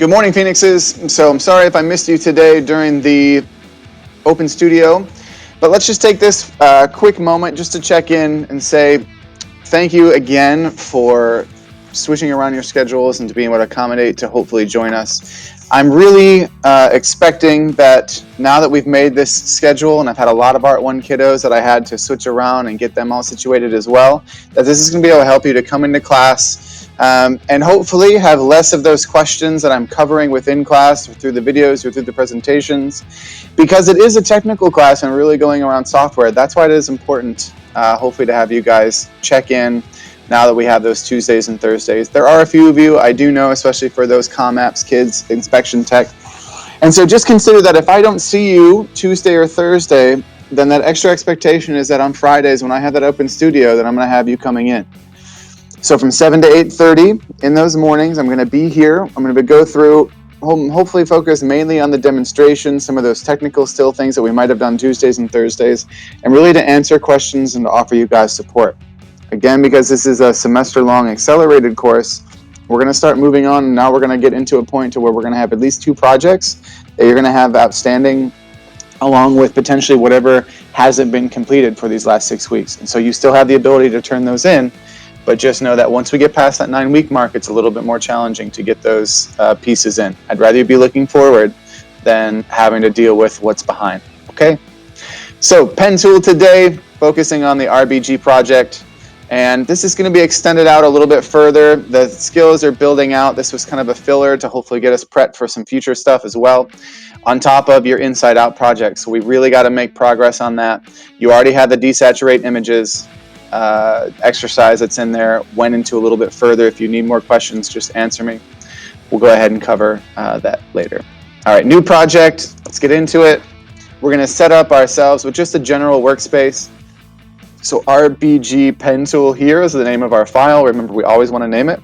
Good morning, Phoenixes. So I'm sorry if I missed you today during the Open Studio, but let's just take this quick moment just to check in and say thank you again for switching around your schedules and to being able to accommodate to hopefully join us. I'm really expecting that now that we've made this schedule, and I've had a lot of Art 1 kiddos that I had to switch around and get them all situated as well, that this is going to be able to help you to come into class and hopefully have less of those questions that I'm covering within class or through the videos or through the presentations. Because it is a technical class and really going around software, that's why it is important, hopefully, to have you guys check in now that we have those Tuesdays and Thursdays. There are a few of you I do know, especially for those CommApps kids, inspection tech. And so just consider that if I don't see you Tuesday or Thursday, then that extra expectation is that on Fridays when I have that open studio, that I'm going to have you coming in. So from 7 to 8:30 in those mornings, I'm going to be here. I'm going to go through, hopefully focus mainly on the demonstration, some of those technical still things that we might have done Tuesdays and Thursdays, and really to answer questions and to offer you guys support. Again, because this is a semester-long accelerated course, we're going to start moving on, and now we're going to get into a point to where we're going to have at least 2 projects that you're going to have outstanding, along with potentially whatever hasn't been completed for these last 6 weeks. And so you still have the ability to turn those in, but just know that once we get past that 9-week mark, it's a little bit more challenging to get those pieces in. I'd rather you be looking forward than having to deal with what's behind, okay? So pen tool today, focusing on the RBG project. And this is going to be extended out a little bit further. The skills are building out. This was kind of a filler to hopefully get us prepped for some future stuff as well, on top of your inside out project. So we really got to make progress on that. You already had the desaturate images exercise that's in there, went into a little bit further. If you need more questions, just answer me. We'll go ahead and cover that later. All right, new project. Let's get into it. We're going to set up ourselves with just a general workspace. So RBG pen tool here is the name of our file. Remember, we always want to name it.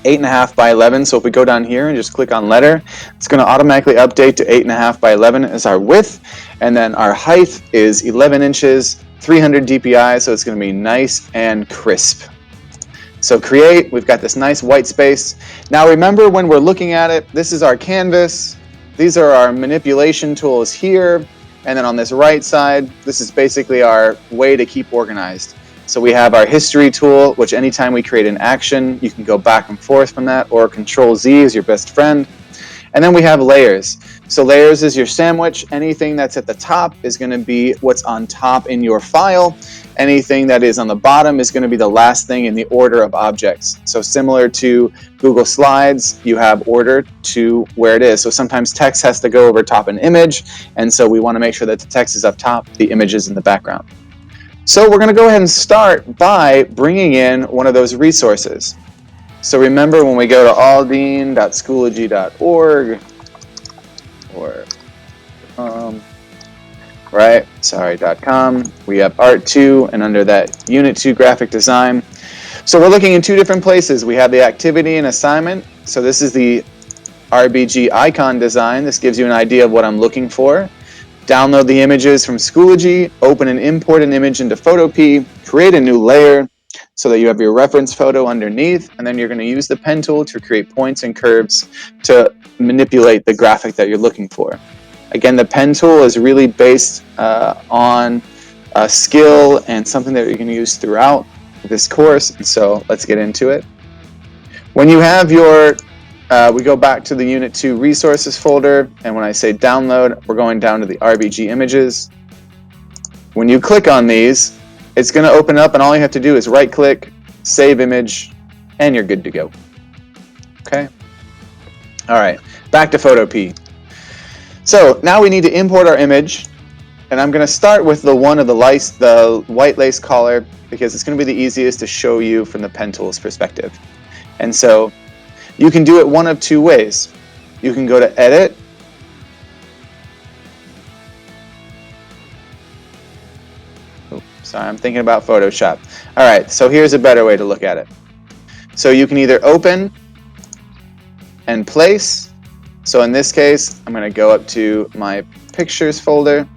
8.5 by 11. So if we go down here and just click on letter, it's going to automatically update to 8.5 by 11 as our width. And then our height is 11 inches, 300 DPI. So it's going to be nice and crisp. So create, we've got this nice white space. Now remember, when we're looking at it, this is our canvas. These are our manipulation tools here. And then on this right side, this is basically our way to keep organized. So we have our history tool, which anytime we create an action, you can go back and forth from that, or Control Z is your best friend. And then we have layers. So layers is your sandwich. Anything that's at the top is going to be what's on top in your file. Anything that is on the bottom is going to be the last thing in the order of objects. So similar to Google Slides, you have order to where it is. So sometimes text has to go over top an image, and so we want to make sure that the text is up top, the image is in the background. So we're going to go ahead and start by bringing in one of those resources. So remember, when we go to aldine.schoology.org or .com, we have Art 2, and under that Unit 2 graphic design. So we're looking in 2 different places. We have the activity and assignment. So this is the RBG icon design. This gives you an idea of what I'm looking for. Download the images from Schoology, open and import an image into Photopea, create a new layer so that you have your reference photo underneath, and then you're going to use the pen tool to create points and curves to manipulate the graphic that you're looking for. Again, the pen tool is really based on a skill and something that you're going to use throughout this course. And so let's get into it. When you have your, we go back to the Unit 2 resources folder. And when I say download, we're going down to the RBG images. When you click on these, it's going to open up, and all you have to do is right click, save image, and you're good to go. Okay. All right, back to Photopea. So now we need to import our image, and I'm going to start with the one of the white lace collar, because it's going to be the easiest to show you from the pen tool's perspective. And so you can do it one of 2 ways. You can go to Edit, sorry, I'm thinking about Photoshop. All right, so here's a better way to look at it. So you can either open and place. So in this case, I'm going to go up to my pictures folder,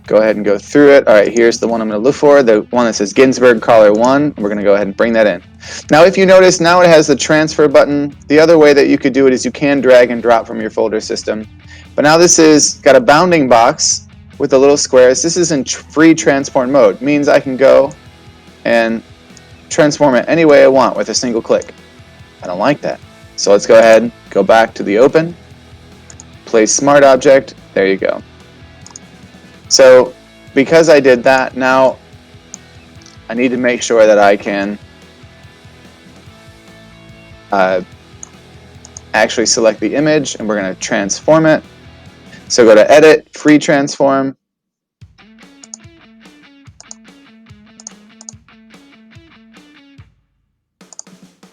go ahead and go through it. All right, here's the one I'm going to look for, the one that says Ginsberg Crawler 1. We're going to go ahead and bring that in. Now, if you notice, now it has the transfer button. The other way that you could do it is you can drag and drop from your folder system. But now this is got a bounding box with the little squares. This is in free transform mode. Means I can go and transform it any way I want with a single click. I don't like that. So let's go ahead, go back to the open, place smart object, there you go. So because I did that, now I need to make sure that I can actually select the image, and we're going to transform it. So go to Edit, Free Transform.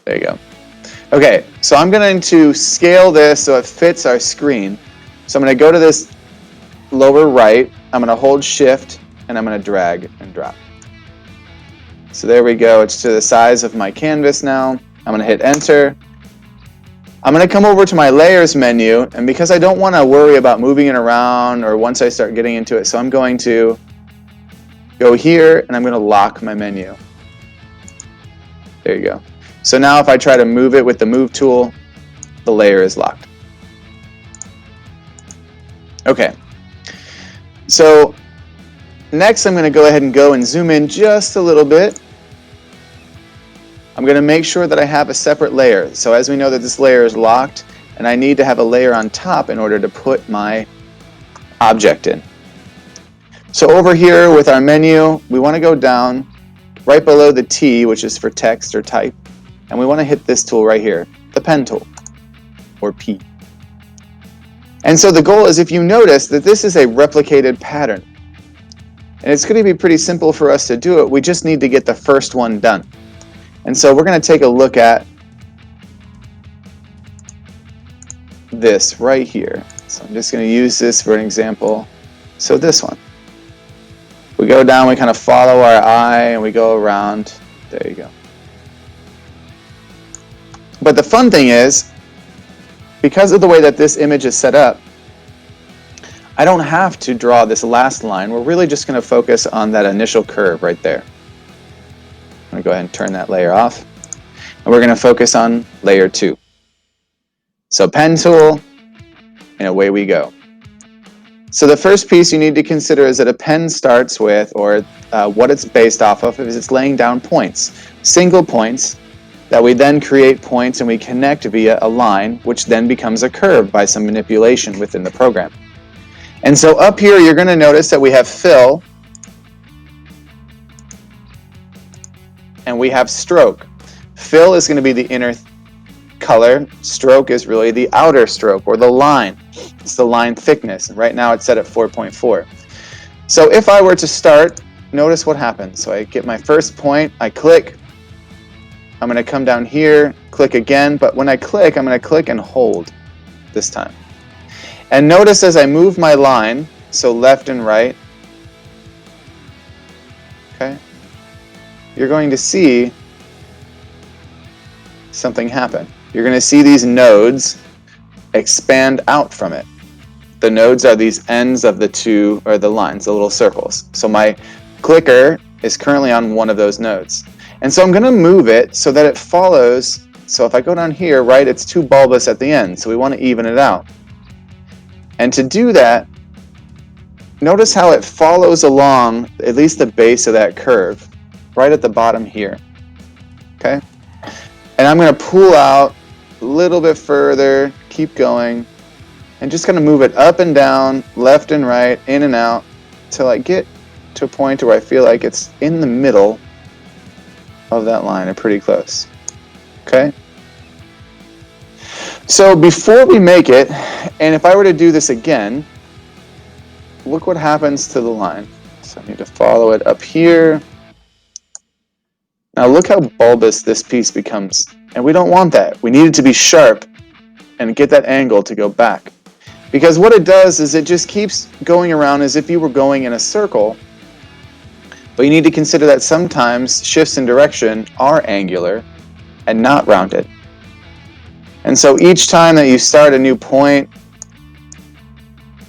There you go. Okay, so I'm going to scale this so it fits our screen. So I'm going to go to this lower right, I'm going to hold Shift, and I'm going to drag and drop. So there we go, it's to the size of my canvas now. I'm going to hit Enter. I'm going to come over to my Layers menu, and because I don't want to worry about moving it around or once I start getting into it, so I'm going to go here, and I'm going to lock my menu. There you go. So now if I try to move it with the Move tool, the layer is locked. Okay. So next I'm going to go ahead and go and zoom in just a little bit. I'm going to make sure that I have a separate layer. So as we know that this layer is locked, and I need to have a layer on top in order to put my object in. So over here with our menu, we want to go down right below the T, which is for text or type, and we want to hit this tool right here, the pen tool, or P. And so the goal is, if you notice that this is a replicated pattern, and it's going to be pretty simple for us to do it, we just need to get the first one done. And so we're going to take a look at this right here. So I'm just going to use this for an example. So this one. We go down, we kind of follow our eye, and we go around. There you go. But the fun thing is, because of the way that this image is set up, I don't have to draw this last line. We're really just going to focus on that initial curve right there. I'm going to go ahead and turn that layer off. And we're going to focus on layer 2. So pen tool, and away we go. So the first piece you need to consider is that a pen starts with, or what it's based off of, is it's laying down points. Single points that we then create points and we connect via a line, which then becomes a curve by some manipulation within the program. And so up here you're going to notice that we have fill and we have stroke. Fill is going to be the inner color. Stroke is really the outer stroke, or the line. It's the line thickness. And right now it's set at 4.4. So if I were to start, notice what happens. So I get my first point, I click. I'm going to come down here, click again, but when I click, I'm going to click and hold this time. And notice as I move my line, so left and right, okay, you're going to see something happen. You're going to see these nodes expand out from it. The nodes are these ends of the two, or the lines, the little circles. So my clicker is currently on one of those nodes. And so I'm going to move it so that it follows. So if I go down here, right, it's too bulbous at the end. So we want to even it out. And to do that, notice how it follows along at least the base of that curve, right at the bottom here. Okay? And I'm going to pull out a little bit further, keep going, and just kind of move it up and down, left and right, in and out, till I get to a point where I feel like it's in the middle of that line, or pretty close. Okay? So before we make it, and if I were to do this again, look what happens to the line. So I need to follow it up here. Now look how bulbous this piece becomes. And we don't want that. We need it to be sharp and get that angle to go back. Because what it does is it just keeps going around as if you were going in a circle. But you need to consider that sometimes shifts in direction are angular and not rounded. And so each time that you start a new point,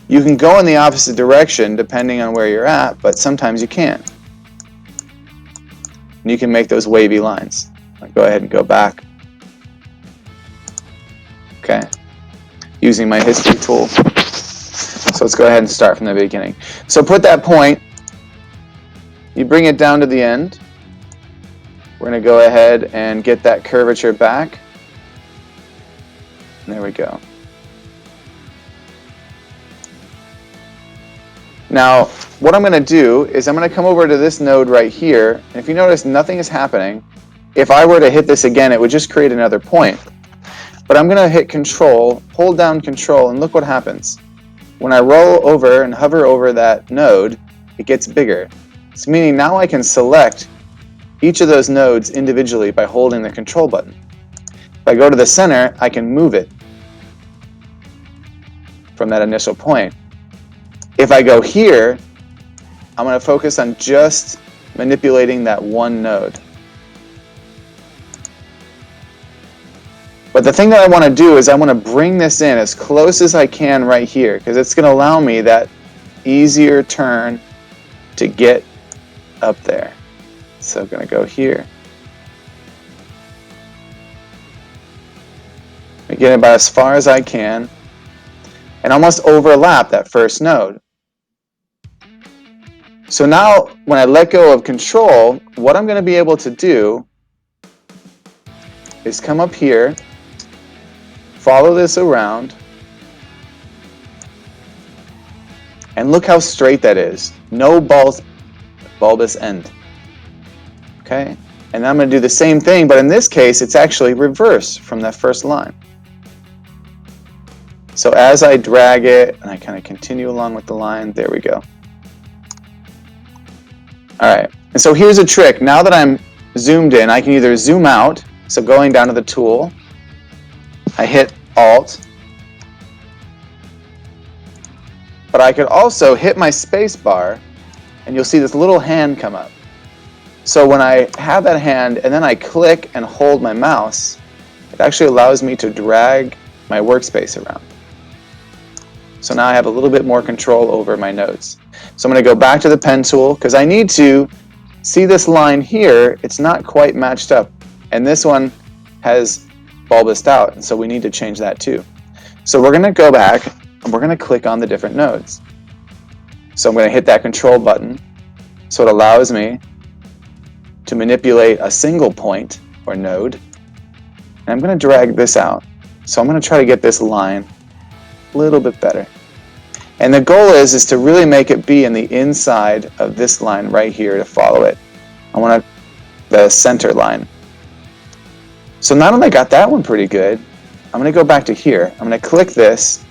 You can go in the opposite direction depending on where you're at, but sometimes you can't. And you can make those wavy lines. I'll go ahead and go back. Okay, using my history tool. So let's go ahead and start from the beginning. So put that point, you bring it down to the end. We're going to go ahead and get that curvature back. There we go. Now, what I'm going to do is I'm going to come over to this node right here, and if you notice, nothing is happening. If I were to hit this again, it would just create another point. But I'm going to hit Control, hold down Control, and look what happens. When I roll over and hover over that node, it gets bigger. It's meaning now I can select each of those nodes individually by holding the Control button. If I go to the center, I can move it from that initial point. If I go here, I'm going to focus on just manipulating that one node. But the thing that I want to do is I want to bring this in as close as I can right here, because it's going to allow me that easier turn to get up there. So I'm going to go here. I get about as far as I can and almost overlap that first node. So now when I let go of Control, what I'm going to be able to do is come up here, follow this around, and look how straight that is. No bulbous end. Okay? And I'm going to do the same thing, but in this case, it's actually reverse from that first line. So as I drag it, and I kind of continue along with the line, there we go. Alright, and so here's a trick. Now that I'm zoomed in, I can either zoom out, so going down to the tool, I hit Alt, but I could also hit my space bar, and you'll see this little hand come up. So when I have that hand, and then I click and hold my mouse, it actually allows me to drag my workspace around. So now I have a little bit more control over my nodes. So I'm going to go back to the pen tool because I need to see this line here. It's not quite matched up, and this one has bulbous out, and so we need to change that too. So we're going to go back and we're going to click on the different nodes. So I'm going to hit that Control button so it allows me to manipulate a single point or node, and I'm going to drag this out. So I'm going to try to get this line a little bit better. And the goal is to really make it be in the inside of this line right here to follow it. I want the center line. So now that I got that one pretty good, I'm going to go back to here. I'm going to click this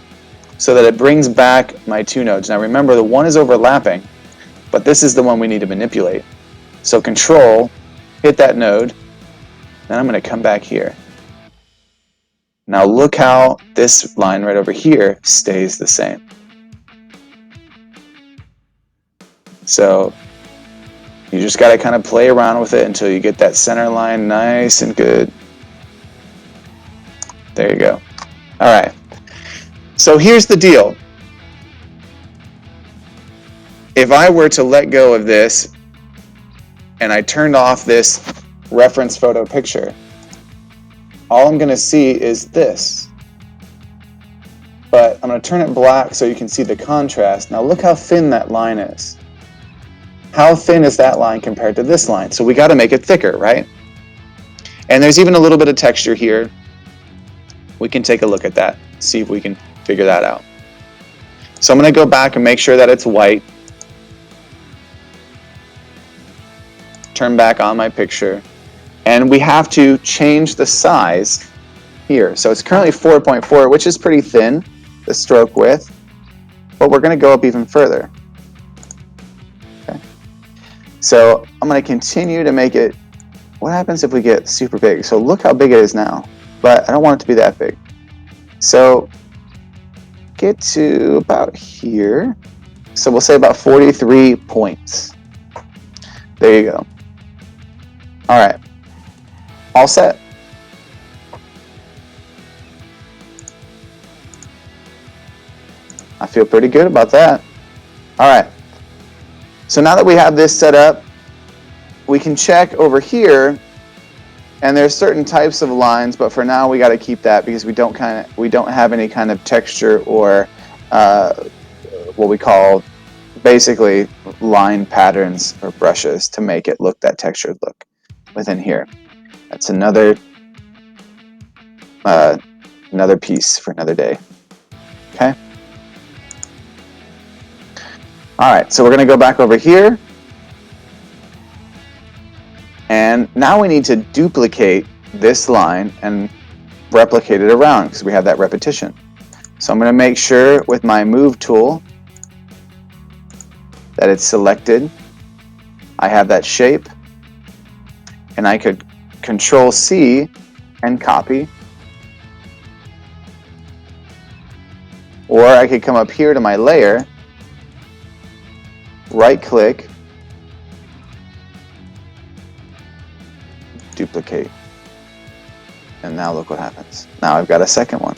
so that it brings back my two nodes. Now remember, the one is overlapping, but this is the one we need to manipulate. So Control, hit that node, then I'm going to come back here. Now look how this line right over here stays the same. So you just got to kind of play around with it until you get that center line nice and good. There you go. All right. So here's the deal. If I were to let go of this and I turned off this reference photo picture, all I'm going to see is this. But I'm going to turn it black so you can see the contrast. Now look how thin that line is. How thin is that line compared to this line? So we got to make it thicker, right? And there's even a little bit of texture here. We can take a look at that, see if we can figure that out. So I'm going to go back and make sure that it's white. Turn back on my picture. And we have to change the size here. So it's currently 4.4, which is pretty thin, the stroke width. But we're going to go up even further. Okay. So I'm going to continue to make it. What happens if we get super big? So look how big it is now. But I don't want it to be that big. So get to about here. So we'll say about 43 points. There you go. All right. All set. I feel pretty good about that. All right. So now that we have this set up, we can check over here, and there's certain types of lines, but for now we got to keep that because we don't have any kind of texture or what we call basically line patterns or brushes to make it look that textured look within here. That's another piece for another day. Okay. All right, so we're going to go back over here. And now we need to duplicate this line and replicate it around because we have that repetition. So I'm going to make sure with my move tool that it's selected. I have that shape, and I could Control C and copy. Or I could come up here to my layer, right click, duplicate. And now look what happens. Now I've got a second one.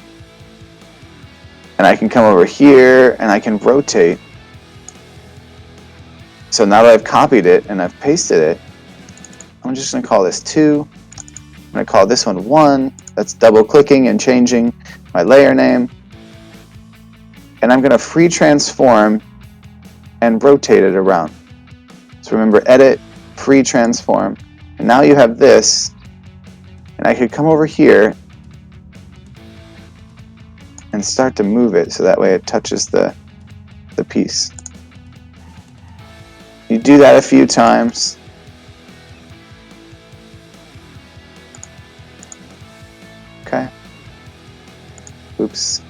And I can come over here and I can rotate. So now that I've copied it and I've pasted it, I'm just going to call this 2. I'm going to call this one 1. That's double clicking and changing my layer name. And I'm going to free transform and rotate it around. So remember, edit, free transform. And now you have this, and I could come over here and start to move it so that way it touches the piece. You do that a few times. Okay. Oops.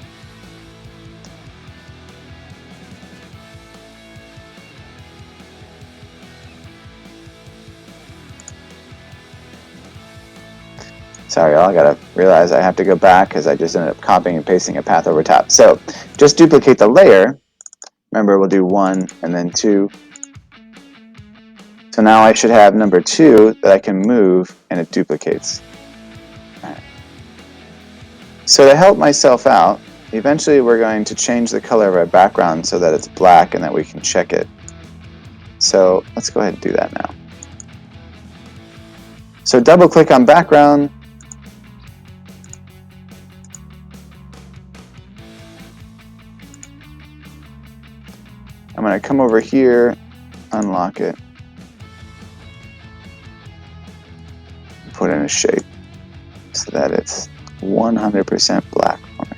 Sorry, y'all, I gotta realize I have to go back because I just ended up copying and pasting a path over top. So just duplicate the layer. Remember, we'll do 1 and then 2. So now I should have number 2 that I can move and it duplicates. All right. So to help myself out, eventually we're going to change the color of our background so that it's black and that we can check it. So let's go ahead and do that now. So double click on background. I'm going to come over here, unlock it, put in a shape so that it's 100% black for me.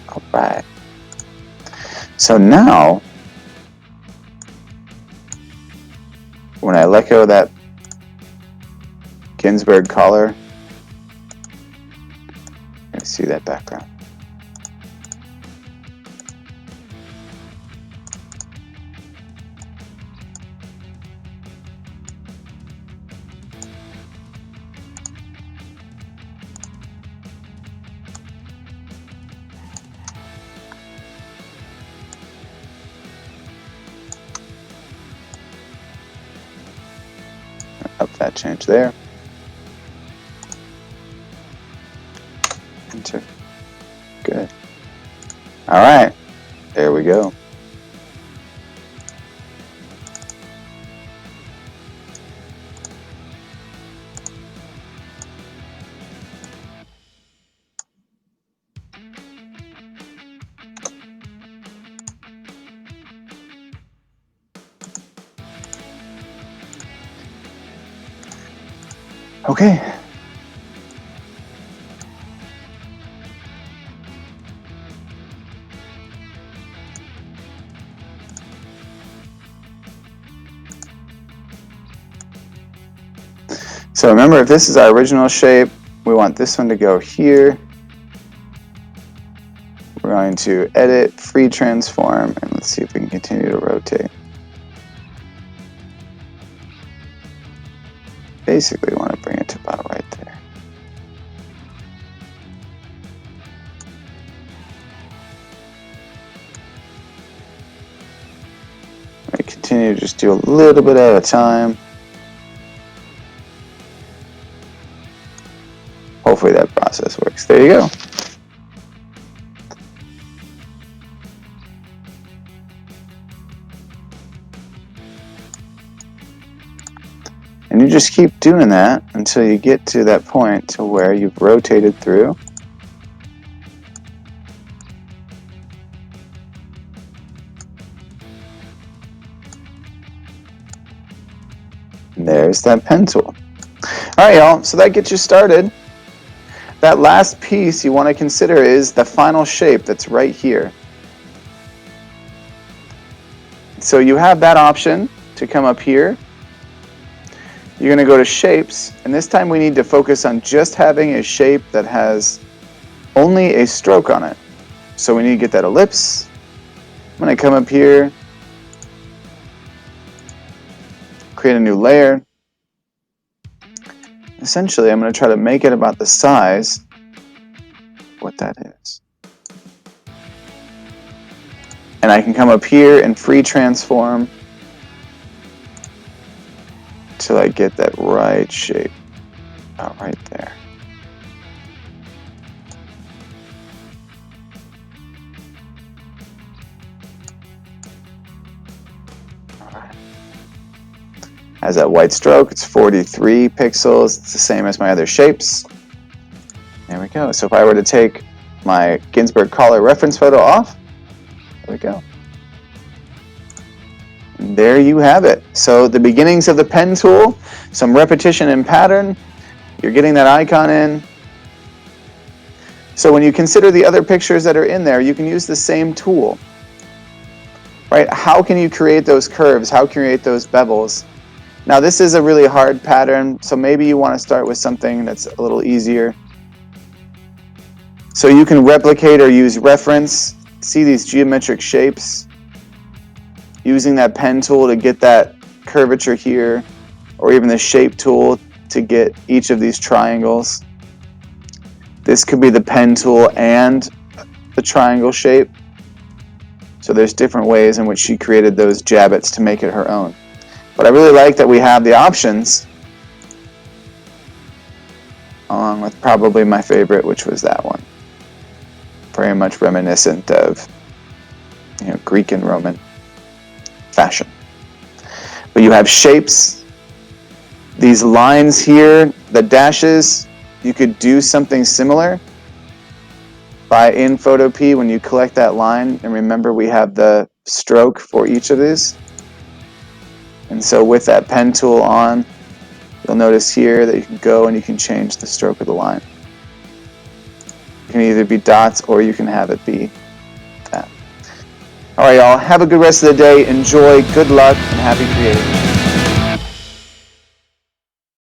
All right. So now, when I let go of that Ginsberg collar, I see that background. Up that change there. Enter. Good. All right. There we go. Okay. So remember, if this is our original shape, we want this one to go here. We're going to edit, free transform, and let's see if we can continue to rotate. Basically, we want to bring it to about right there. continue to just do a little bit at a time. Hopefully that process works. There you go. And you just keep doing that until you get to that point to where you've rotated through. And there's that pen tool. All right, y'all, so that gets you started. That last piece you want to consider is the final shape that's right here. So you have that option to come up here. You're going to go to shapes, and this time we need to focus on just having a shape that has only a stroke on it. So we need to get that ellipse. I'm going to come up here, create a new layer. Essentially, I'm going to try to make it about the size of what that is. And I can come up here and free transform till I get that right shape about right there. All right. Has that white stroke, it's 43 pixels, it's the same as my other shapes. There we go. So if I were to take my Ginsberg collar reference photo off, there we go. And there you have it. So the beginnings of the pen tool, some repetition and pattern, you're getting that icon in. So when you consider the other pictures that are in there, you can use the same tool. Right? How can you create those curves? How can you create those bevels? Now this is a really hard pattern, so maybe you want to start with something that's a little easier. So you can replicate or use reference, see these geometric shapes, using that pen tool to get that curvature here, or even the shape tool to get each of these triangles. This could be the pen tool and the triangle shape. So there's different ways in which she created those jabbets to make it her own. But I really like that we have the options, along with probably my favorite, which was that one. Very much reminiscent of, Greek and Roman fashion. But you have shapes, these lines here, the dashes, you could do something similar by in Photopea when you collect that line. And remember, we have the stroke for each of these. And so with that pen tool on, you'll notice here that you can go and you can change the stroke of the line. It can either be dots or you can have it be that. All right, y'all. Have a good rest of the day. Enjoy. Good luck and happy creating.